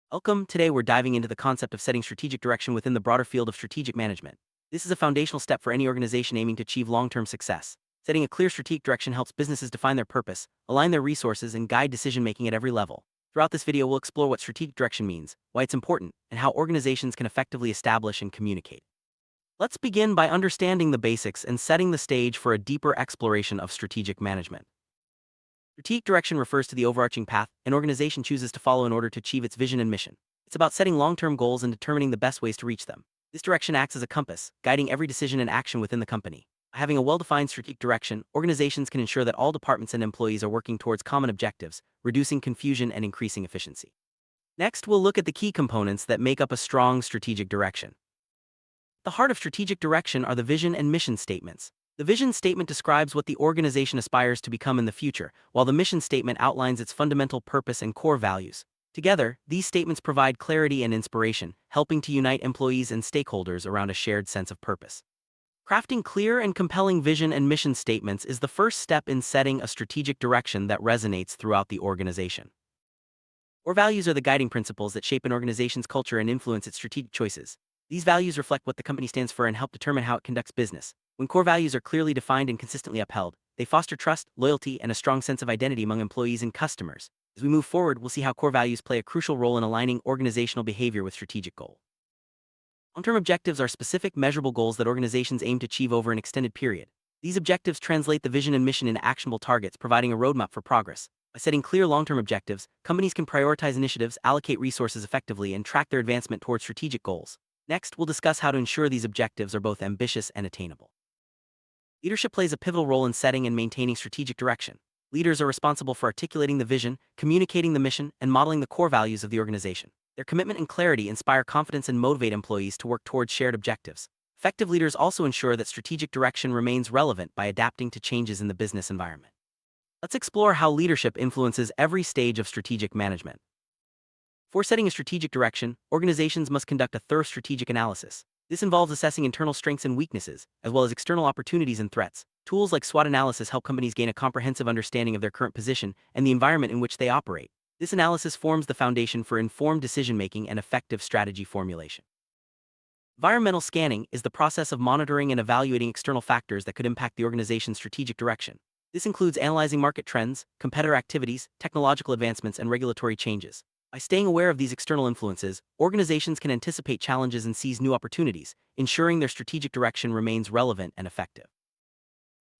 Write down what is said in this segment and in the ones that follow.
Welcome. Today we're diving into the concept of setting strategic direction within the broader field of strategic management. This is a foundational step for any organization aiming to achieve long-term success. Setting a clear strategic direction helps businesses define their purpose, align their resources, and guide decision-making at every level. Throughout this video, we'll explore what strategic direction means, why it's important, and how organizations can effectively establish and communicate. Let's begin by understanding the basics and setting the stage for a deeper exploration of strategic management. Strategic direction refers to the overarching path an organization chooses to follow in order to achieve its vision and mission. It's about setting long-term goals and determining the best ways to reach them. This direction acts as a compass, guiding every decision and action within the company. By having a well-defined strategic direction, organizations can ensure that all departments and employees are working towards common objectives, reducing confusion and increasing efficiency. Next, we'll look at the key components that make up a strong strategic direction. The heart of strategic direction are the vision and mission statements. The vision statement describes what the organization aspires to become in the future, while the mission statement outlines its fundamental purpose and core values. Together, these statements provide clarity and inspiration, helping to unite employees and stakeholders around a shared sense of purpose. Crafting clear and compelling vision and mission statements is the first step in setting a strategic direction that resonates throughout the organization. Core values are the guiding principles that shape an organization's culture and influence its strategic choices. These values reflect what the company stands for and help determine how it conducts business. When core values are clearly defined and consistently upheld, they foster trust, loyalty, and a strong sense of identity among employees and customers. As we move forward, we'll see how core values play a crucial role in aligning organizational behavior with strategic goals. Long-term objectives are specific, measurable goals that organizations aim to achieve over an extended period. These objectives translate the vision and mission into actionable targets, providing a roadmap for progress. By setting clear long-term objectives, companies can prioritize initiatives, allocate resources effectively, and track their advancement towards strategic goals. Next, we'll discuss how to ensure these objectives are both ambitious and attainable. Leadership plays a pivotal role in setting and maintaining strategic direction. Leaders are responsible for articulating the vision, communicating the mission, and modeling the core values of the organization. Their commitment and clarity inspire confidence and motivate employees to work towards shared objectives. Effective leaders also ensure that strategic direction remains relevant by adapting to changes in the business environment. Let's explore how leadership influences every stage of strategic management. Before setting a strategic direction, organizations must conduct a thorough strategic analysis. This involves assessing internal strengths and weaknesses, as well as external opportunities and threats. Tools like SWOT analysis help companies gain a comprehensive understanding of their current position and the environment in which they operate. This analysis forms the foundation for informed decision-making and effective strategy formulation. Environmental scanning is the process of monitoring and evaluating external factors that could impact the organization's strategic direction. This includes analyzing market trends, competitor activities, technological advancements, and regulatory changes. By staying aware of these external influences, organizations can anticipate challenges and seize new opportunities, ensuring their strategic direction remains relevant and effective.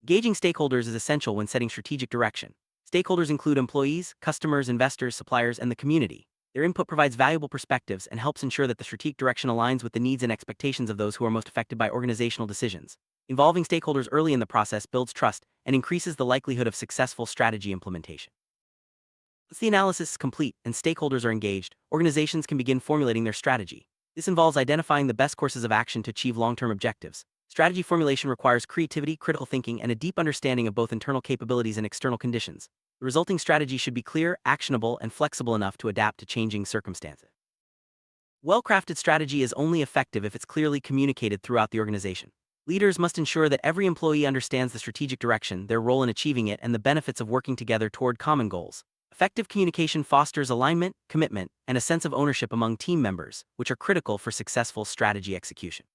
Engaging stakeholders is essential when setting strategic direction. Stakeholders include employees, customers, investors, suppliers, and the community. Their input provides valuable perspectives and helps ensure that the strategic direction aligns with the needs and expectations of those who are most affected by organizational decisions. Involving stakeholders early in the process builds trust and increases the likelihood of successful strategy implementation. Once the analysis is complete and stakeholders are engaged, organizations can begin formulating their strategy. This involves identifying the best courses of action to achieve long-term objectives. Strategy formulation requires creativity, critical thinking, and a deep understanding of both internal capabilities and external conditions. The resulting strategy should be clear, actionable, and flexible enough to adapt to changing circumstances. Well-crafted strategy is only effective if it's clearly communicated throughout the organization. Leaders must ensure that every employee understands the strategic direction, their role in achieving it, and the benefits of working together toward common goals. Effective communication fosters alignment, commitment, and a sense of ownership among team members, which are critical for successful strategy execution.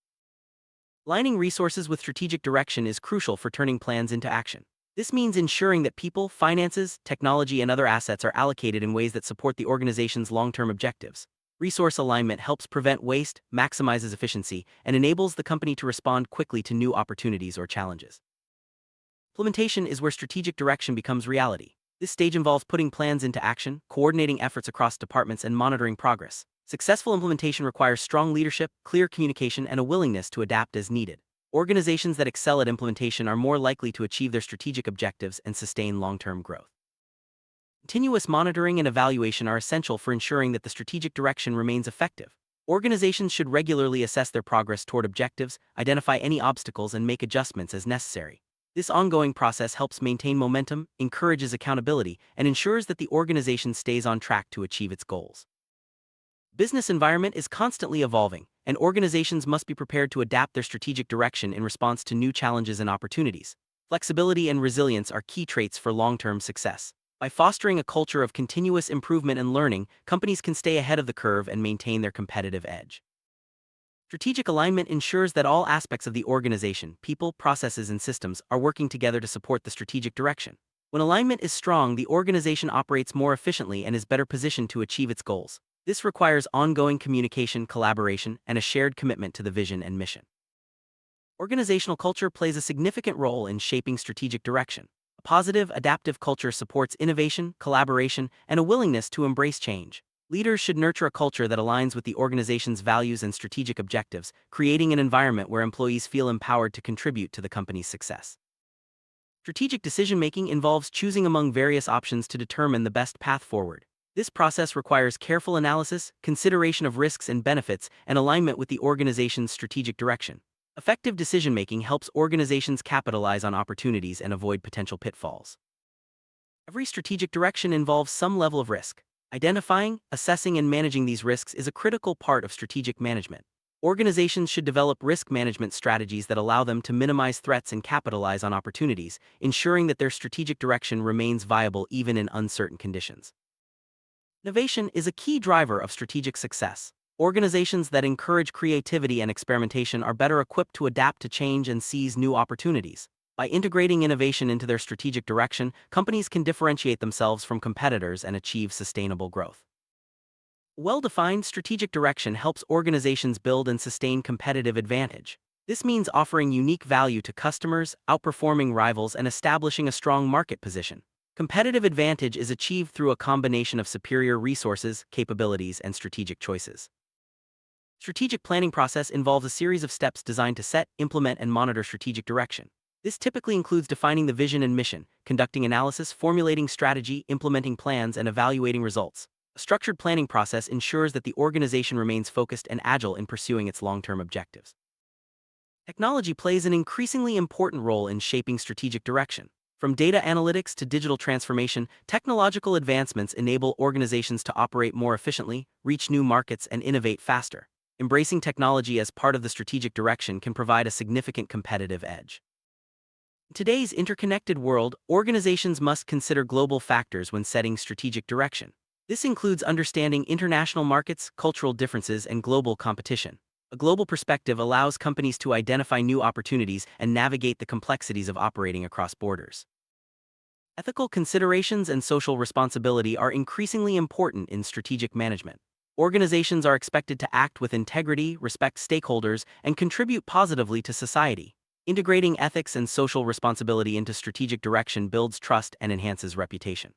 Aligning resources with strategic direction is crucial for turning plans into action. This means ensuring that people, finances, technology, and other assets are allocated in ways that support the organization's long-term objectives. Resource alignment helps prevent waste, maximizes efficiency, and enables the company to respond quickly to new opportunities or challenges. Implementation is where strategic direction becomes reality. This stage involves putting plans into action, coordinating efforts across departments, and monitoring progress. Successful implementation requires strong leadership, clear communication, and a willingness to adapt as needed. Organizations that excel at implementation are more likely to achieve their strategic objectives and sustain long-term growth. Continuous monitoring and evaluation are essential for ensuring that the strategic direction remains effective. Organizations should regularly assess their progress toward objectives, identify any obstacles, and make adjustments as necessary. This ongoing process helps maintain momentum, encourages accountability, and ensures that the organization stays on track to achieve its goals. Business environment is constantly evolving, and organizations must be prepared to adapt their strategic direction in response to new challenges and opportunities. Flexibility and resilience are key traits for long-term success. By fostering a culture of continuous improvement and learning, companies can stay ahead of the curve and maintain their competitive edge. Strategic alignment ensures that all aspects of the organization, people, processes, and systems, are working together to support the strategic direction. When alignment is strong, the organization operates more efficiently and is better positioned to achieve its goals. This requires ongoing communication, collaboration, and a shared commitment to the vision and mission. Organizational culture plays a significant role in shaping strategic direction. A positive, adaptive culture supports innovation, collaboration, and a willingness to embrace change. Leaders should nurture a culture that aligns with the organization's values and strategic objectives, creating an environment where employees feel empowered to contribute to the company's success. Strategic decision-making involves choosing among various options to determine the best path forward. This process requires careful analysis, consideration of risks and benefits, and alignment with the organization's strategic direction. Effective decision-making helps organizations capitalize on opportunities and avoid potential pitfalls. Every strategic direction involves some level of risk. Identifying, assessing, and managing these risks is a critical part of strategic management. Organizations should develop risk management strategies that allow them to minimize threats and capitalize on opportunities, ensuring that their strategic direction remains viable even in uncertain conditions. Innovation is a key driver of strategic success. Organizations that encourage creativity and experimentation are better equipped to adapt to change and seize new opportunities. By integrating innovation into their strategic direction, companies can differentiate themselves from competitors and achieve sustainable growth. Well-defined strategic direction helps organizations build and sustain competitive advantage. This means offering unique value to customers, outperforming rivals, and establishing a strong market position. Competitive advantage is achieved through a combination of superior resources, capabilities, and strategic choices. Strategic planning process involves a series of steps designed to set, implement, and monitor strategic direction. This typically includes defining the vision and mission, conducting analysis, formulating strategy, implementing plans, and evaluating results. A structured planning process ensures that the organization remains focused and agile in pursuing its long-term objectives. Technology plays an increasingly important role in shaping strategic direction. From data analytics to digital transformation, technological advancements enable organizations to operate more efficiently, reach new markets, and innovate faster. Embracing technology as part of the strategic direction can provide a significant competitive edge. In today's interconnected world, organizations must consider global factors when setting strategic direction. This includes understanding international markets, cultural differences, and global competition. A global perspective allows companies to identify new opportunities and navigate the complexities of operating across borders. Ethical considerations and social responsibility are increasingly important in strategic management. Organizations are expected to act with integrity, respect stakeholders, and contribute positively to society. Integrating ethics and social responsibility into strategic direction builds trust and enhances reputation.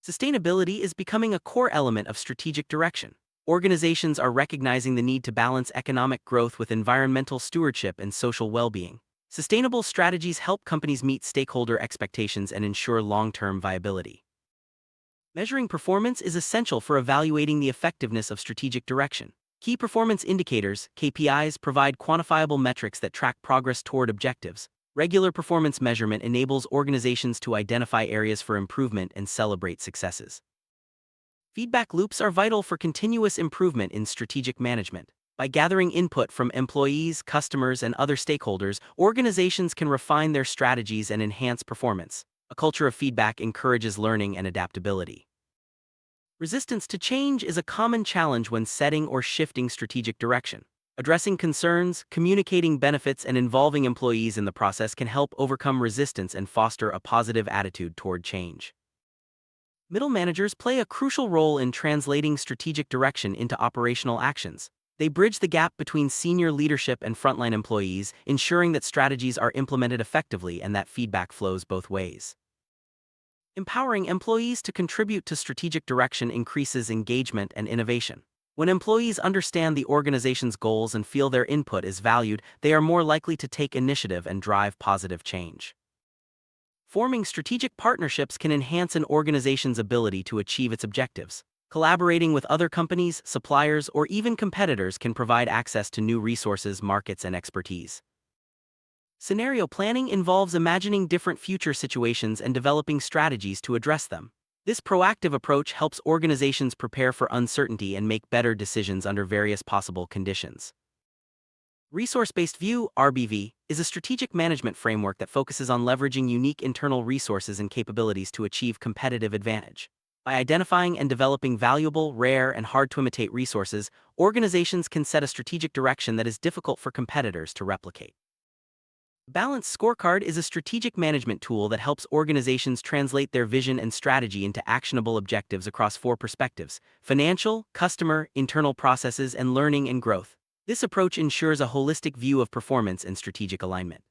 Sustainability is becoming a core element of strategic direction. Organizations are recognizing the need to balance economic growth with environmental stewardship and social well-being. Sustainable strategies help companies meet stakeholder expectations and ensure long-term viability. Measuring performance is essential for evaluating the effectiveness of strategic direction. Key performance indicators, KPIs, provide quantifiable metrics that track progress toward objectives. Regular performance measurement enables organizations to identify areas for improvement and celebrate successes. Feedback loops are vital for continuous improvement in strategic management. By gathering input from employees, customers, and other stakeholders, organizations can refine their strategies and enhance performance. A culture of feedback encourages learning and adaptability. Resistance to change is a common challenge when setting or shifting strategic direction. Addressing concerns, communicating benefits, and involving employees in the process can help overcome resistance and foster a positive attitude toward change. Middle managers play a crucial role in translating strategic direction into operational actions. They bridge the gap between senior leadership and frontline employees, ensuring that strategies are implemented effectively and that feedback flows both ways. Empowering employees to contribute to strategic direction increases engagement and innovation. When employees understand the organization's goals and feel their input is valued, they are more likely to take initiative and drive positive change. Forming strategic partnerships can enhance an organization's ability to achieve its objectives. Collaborating with other companies, suppliers, or even competitors can provide access to new resources, markets, and expertise. Scenario planning involves imagining different future situations and developing strategies to address them. This proactive approach helps organizations prepare for uncertainty and make better decisions under various possible conditions. Resource-based view, RBV, is a strategic management framework that focuses on leveraging unique internal resources and capabilities to achieve competitive advantage. By identifying and developing valuable, rare, and hard-to-imitate resources, organizations can set a strategic direction that is difficult for competitors to replicate. Balanced Scorecard is a strategic management tool that helps organizations translate their vision and strategy into actionable objectives across four perspectives: financial, customer, internal processes, and learning and growth. This approach ensures a holistic view of performance and strategic alignment.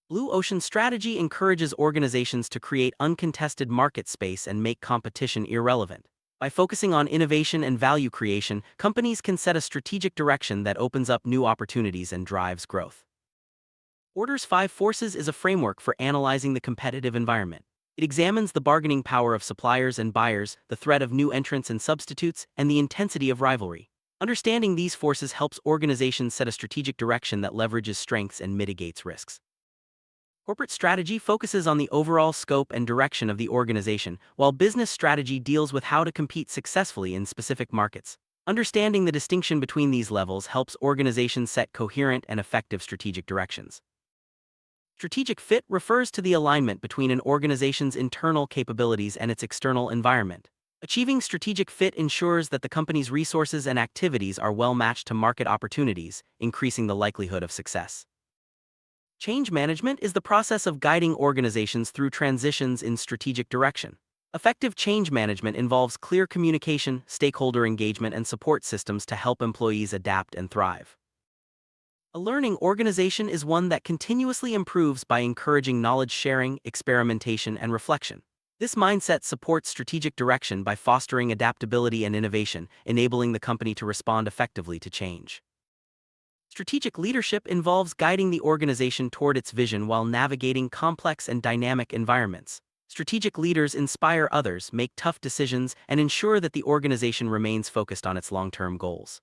Blue Ocean Strategy encourages organizations to create uncontested market space and make competition irrelevant. By focusing on innovation and value creation, companies can set a strategic direction that opens up new opportunities and drives growth. Porter's Five Forces is a framework for analyzing the competitive environment. It examines the bargaining power of suppliers and buyers, the threat of new entrants and substitutes, and the intensity of rivalry. Understanding these forces helps organizations set a strategic direction that leverages strengths and mitigates risks. Corporate strategy focuses on the overall scope and direction of the organization, while business strategy deals with how to compete successfully in specific markets. Understanding the distinction between these levels helps organizations set coherent and effective strategic directions. Strategic fit refers to the alignment between an organization's internal capabilities and its external environment. Achieving strategic fit ensures that the company's resources and activities are well matched to market opportunities, increasing the likelihood of success. Change management is the process of guiding organizations through transitions in strategic direction. Effective change management involves clear communication, stakeholder engagement, and support systems to help employees adapt and thrive. A learning organization is one that continuously improves by encouraging knowledge sharing, experimentation, and reflection. This mindset supports strategic direction by fostering adaptability and innovation, enabling the company to respond effectively to change. Strategic leadership involves guiding the organization toward its vision while navigating complex and dynamic environments. Strategic leaders inspire others, make tough decisions, and ensure that the organization remains focused on its long-term goals.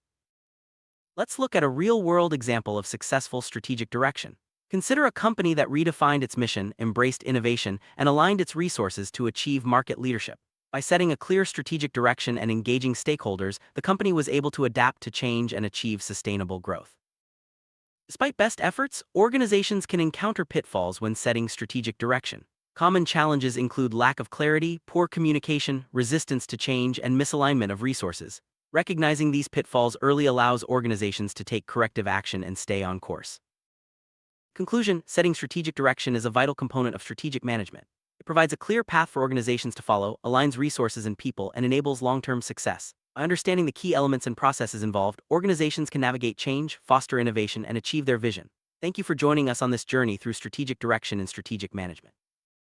Let's look at a real-world example of successful strategic direction. Consider a company that redefined its mission, embraced innovation, and aligned its resources to achieve market leadership. By setting a clear strategic direction and engaging stakeholders, the company was able to adapt to change and achieve sustainable growth. Despite best efforts, organizations can encounter pitfalls when setting strategic direction. Common challenges include lack of clarity, poor communication, resistance to change, and misalignment of resources. Recognizing these pitfalls early allows organizations to take corrective action and stay on course. Conclusion: setting strategic direction is a vital component of strategic management. It provides a clear path for organizations to follow, aligns resources and people, and enables long-term success. By understanding the key elements and processes involved, organizations can navigate change, foster innovation, and achieve their vision. Thank you for joining us on this journey through strategic direction and strategic management.